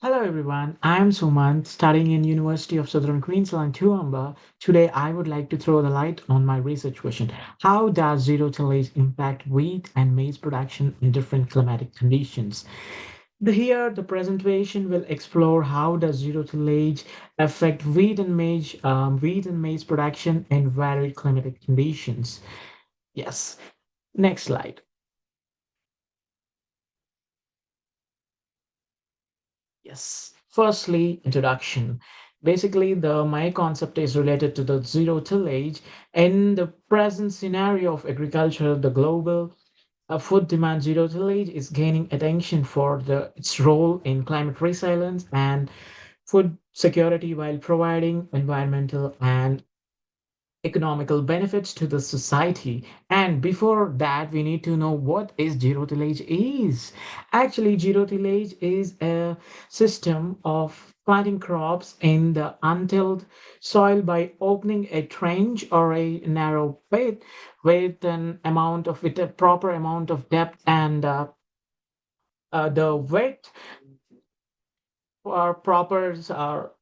Hello everyone, I am Sumant, studying in University of Southern Queensland, Toowoomba. Today I would like to throw the light on my research question. How does zero tillage impact wheat and maize production in different climatic conditions? Here, the presentation will explore how does zero tillage affect wheat and maize production in varied climatic conditions. Yes, next slide. Yes. Firstly, introduction. Basically, the my concept is related to the zero tillage. In the present scenario of agriculture, the global food demand zero tillage is gaining attention for its role in climate resilience and food security while providing environmental and economical benefits to the society. And before that, we need to know what is zero tillage is. Actually, zero tillage is a system of planting crops in the untilled soil by opening a trench or a narrow pit with a proper amount of depth and the width for proper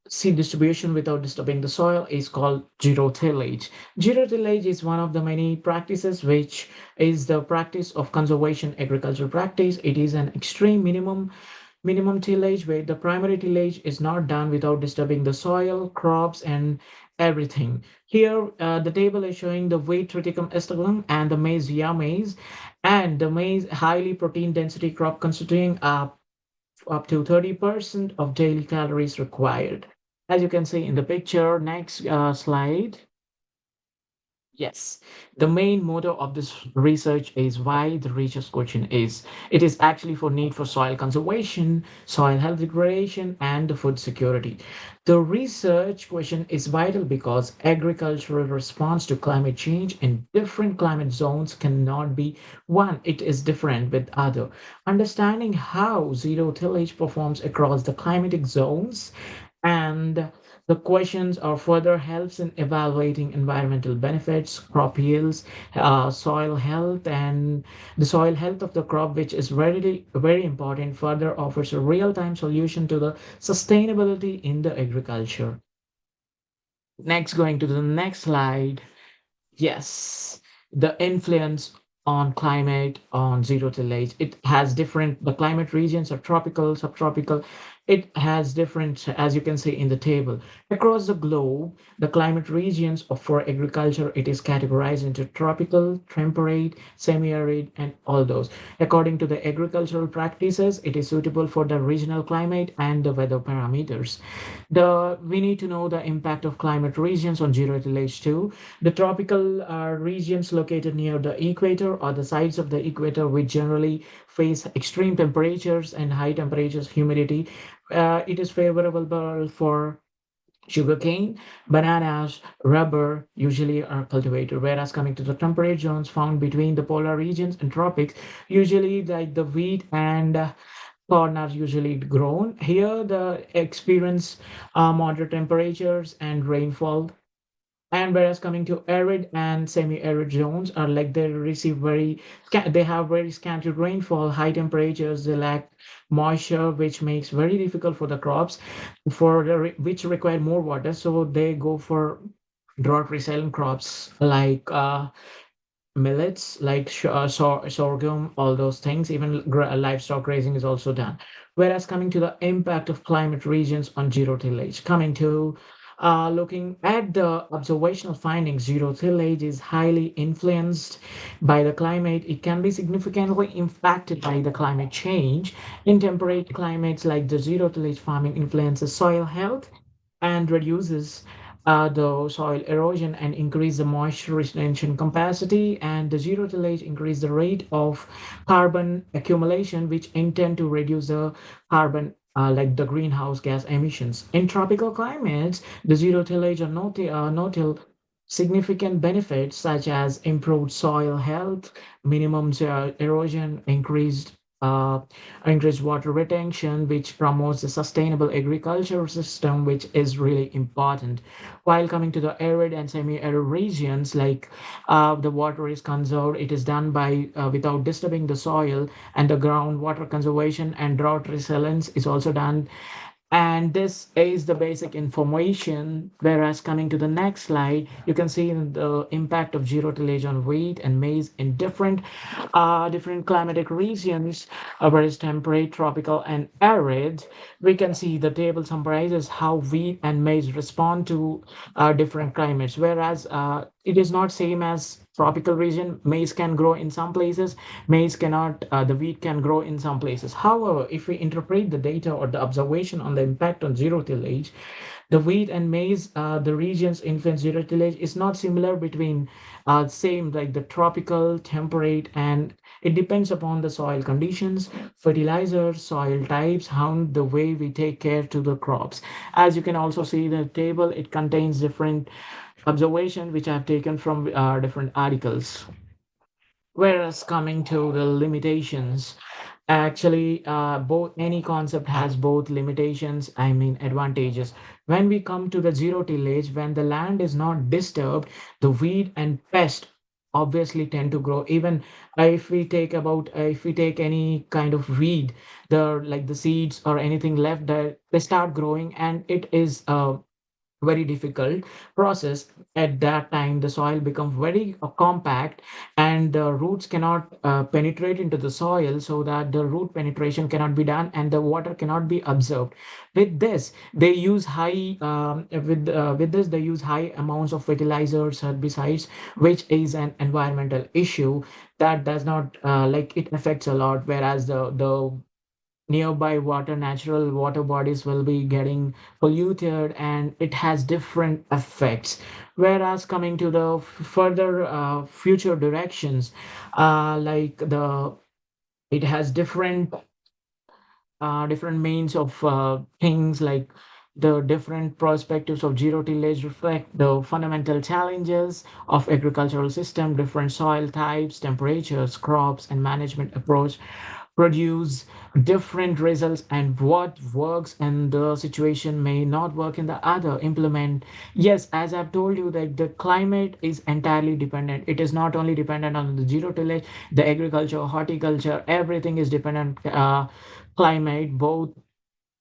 seed distribution without disturbing the soil is called zero tillage. Zero tillage is one of the many practices which is the practice of conservation agriculture practice. It is an extreme minimum tillage where the primary tillage is not done without disturbing the soil, crops, and everything. Here, the table is showing the wheat triticum estigum and the maize via maize, and the maize highly protein density crop constituting up to 30% of daily calories required. As you can see in the picture, next slide. Yes, the main motto of this research is why the research question is. It is actually for need for soil conservation, soil health degradation, and the food security. The research question is vital because agricultural response to climate change in different climate zones cannot be one. It is different with other. Understanding how zero tillage performs across the climatic zones and the questions are further helps in evaluating environmental benefits, crop yields, soil health, and the soil health of the crop, which is very important, further offers a real-time solution to the sustainability in the agriculture. Next, going to the next slide. Yes, the influence on climate on zero tillage. It has different, the climate regions are tropical, subtropical. It has different, as you can see in the table. Across the globe, the climate regions for agriculture, it is categorized into tropical, temperate, semi-arid, and all those. According to the agricultural practices, it is suitable for the regional climate and the weather parameters. We need to know the impact of climate regions on zero tillage too. The tropical regions located near the equator or the sides of the equator, which generally face extreme temperatures and high temperatures, humidity. It is favorable for sugarcane, bananas, rubber usually are cultivated. Whereas coming to the temperate zones found between the polar regions and tropics, usually like the wheat and corn are usually grown. Here, the experience moderate temperatures and rainfall, and whereas coming to arid and semi-arid zones are like they have very scanty rainfall, high temperatures, they lack moisture, which makes very difficult for the crops which require more water. So they go for drought resilient crops like millets, like sorghum, all those things. Even livestock grazing is also done. Whereas coming to the impact of climate regions on zero tillage, coming to looking at the observational findings, zero tillage is highly influenced by the climate. It can be significantly impacted by the climate change. In temperate climates, like the zero tillage farming influences soil health and reduces the soil erosion and increase the moisture retention capacity, and the zero tillage increase the rate of carbon accumulation, which intend to reduce the carbon like the greenhouse gas emissions. In tropical climates, the zero tillage or no till significant benefits such as improved soil health, minimum erosion, uh, increased water retention, which promotes a sustainable agricultural system, which is really important. While coming to the arid and semi-arid regions, like the water is conserved, it is done by without disturbing the soil, and the groundwater conservation and drought resilience is also done And this is the basic information. Whereas coming to the next slide, you can see the impact of zero tillage on wheat and maize in different climatic regions, whereas temperate, tropical, and arid. We can see the table summarizes how wheat and maize respond to different climates. Whereas it is not same as tropical region. Maize can grow in some places, maize cannot. The wheat can grow in some places. However, if we interpret the data or the observation on the impact on zero tillage, the wheat and maize, the regions influence zero tillage is not similar between same like the tropical, temperate, and it depends upon the soil conditions, fertilizers, soil types, how the way we take care to the crops. As you can also see the table, it contains different observation which I've taken from different articles. Whereas coming to the limitations, actually, both any concept has both limitations, I mean advantages. When we come to the zero tillage, when the land is not disturbed, the weed and pest obviously tend to grow. Even if we take any kind of weed, the like the seeds or anything left there, they start growing, and it is very difficult process. At that time the soil becomes very compact, and the roots cannot penetrate into the soil, so that the root penetration cannot be done and the water cannot be absorbed. With this they use with this they use high amounts of fertilizers, herbicides, which is an environmental issue that does not it affects a lot. Whereas the nearby natural water bodies will be getting polluted, and it has different effects. Whereas coming to the further future directions, like the it has different means of things, like the different perspectives of zero tillage reflect the fundamental challenges of agricultural system. Different soil types, temperatures, crops, and management approach produce different results, and what works in the situation may not work in the other implement. Yes, as I've told you, that the climate is entirely dependent. It is not only dependent on the zero tillage, the agriculture, horticulture, everything is dependent climate, both,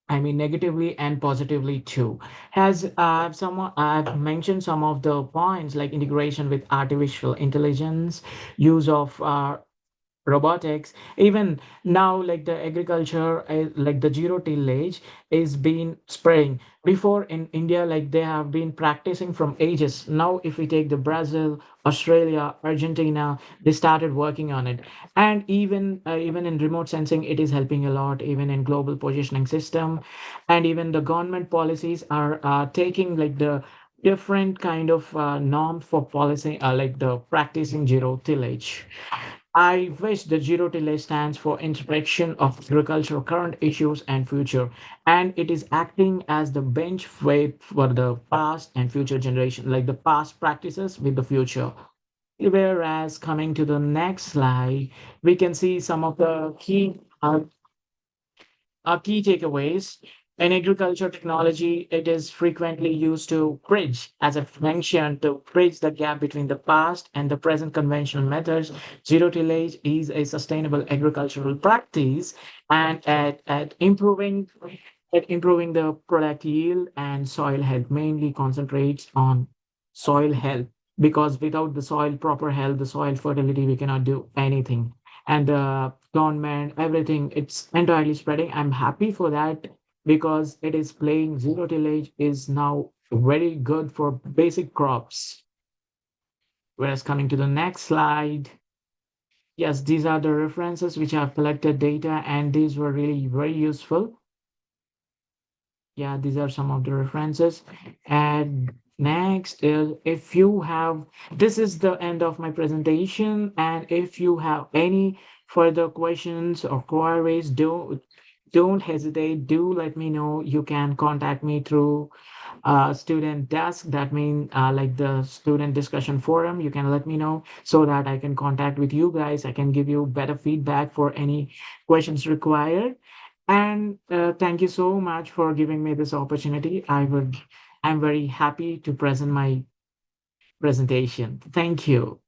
I mean, negatively and positively too. Has I've mentioned some of the points, like integration with artificial intelligence, use of robotics. Even now, like the agriculture, like the zero tillage is being spreading. Before in India, like they have been practicing from ages. Now if we take the Brazil, Australia, Argentina, they started working on it. And even in remote sensing it is helping a lot, even in global positioning system. And even the government policies are taking like the different kind of norms for policy, like the practicing zero tillage. I wish the zero tillage stands for introspection of agricultural current issues and future, and it is acting as the bench weight for the past and future generation, like the past practices with the future. Whereas coming to the next slide, we can see some of the key takeaways. In agriculture technology, it is frequently used to bridge, as I mentioned, to bridge the gap between the past and the present conventional methods. Zero tillage is a sustainable agricultural practice, and at improving the product yield and soil health, mainly concentrates on soil health, because without the soil proper health, the soil fertility, we cannot do anything. And the government, everything, it's entirely spreading. I'm happy for that, because it is playing zero tillage is now very good for basic crops. Whereas coming to the next slide, yes, these are the references which I've collected data, and these were really very useful. Yeah, these are some of the references. And next is, if you have, this is the end of my presentation. And if you have any further questions or queries, don't hesitate. Do let me know. You can contact me through student desk. That means like the student discussion forum. You can let me know so that I can contact with you guys. I can give you better feedback for any questions required. And thank you so much for giving me this opportunity. I'm very happy to present my presentation. Thank you.